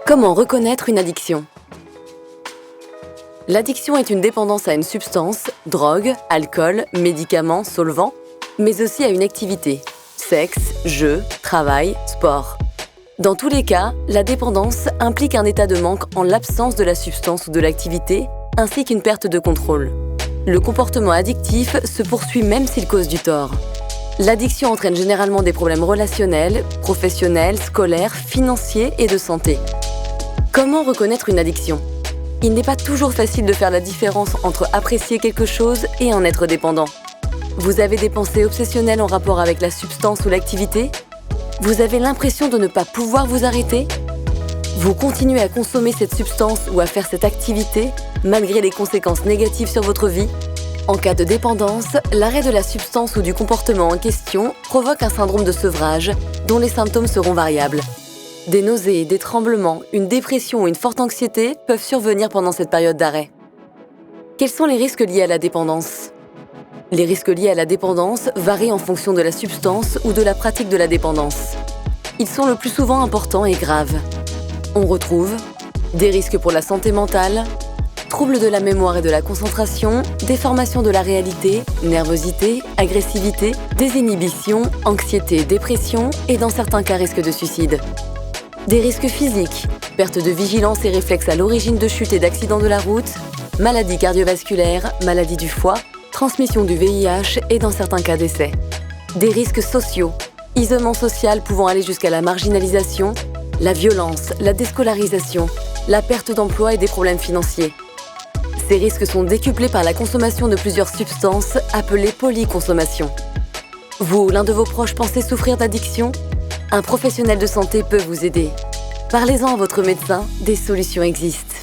Comment reconnaître une addiction? L'addiction est une dépendance à une substance, drogue, alcool, médicaments, solvants, mais aussi à une activité, sexe, jeu, travail, sport. Dans tous les cas, la dépendance implique un état de manque en l'absence de la substance ou de l'activité, ainsi qu'une perte de contrôle. Le comportement addictif se poursuit même s'il cause du tort. L'addiction entraîne généralement des problèmes relationnels, professionnels, scolaires, financiers et de santé. Comment reconnaître une addiction? Il n'est pas toujours facile de faire la différence entre apprécier quelque chose et en être dépendant. Vous avez des pensées obsessionnelles en rapport avec la substance ou l'activité? Vous avez l'impression de ne pas pouvoir vous arrêter? Vous continuez à consommer cette substance ou à faire cette activité malgré les conséquences négatives sur votre vie? En cas de dépendance, l'arrêt de la substance ou du comportement en question provoque un syndrome de sevrage dont les symptômes seront variables. Des nausées, des tremblements, une dépression ou une forte anxiété peuvent survenir pendant cette période d'arrêt. Quels sont les risques liés à la dépendance? Les risques liés à la dépendance varient en fonction de la substance ou de la pratique de la dépendance. Ils sont le plus souvent importants et graves. On retrouve des risques pour la santé mentale, troubles de la mémoire et de la concentration, déformation de la réalité, nervosité, agressivité, désinhibition, anxiété, dépression et dans certains cas risque de suicide. Des risques physiques, perte de vigilance et réflexes à l'origine de chutes et d'accidents de la route, maladies cardiovasculaires, maladies du foie, transmission du VIH et dans certains cas décès. Des risques sociaux, isolement social pouvant aller jusqu'à la marginalisation, la violence, la déscolarisation, la perte d'emploi et des problèmes financiers. Ces risques sont décuplés par la consommation de plusieurs substances appelées polyconsommation. Vous ou l'un de vos proches pensez souffrir d'addiction? Un professionnel de santé peut vous aider. Parlez-en à votre médecin, des solutions existent.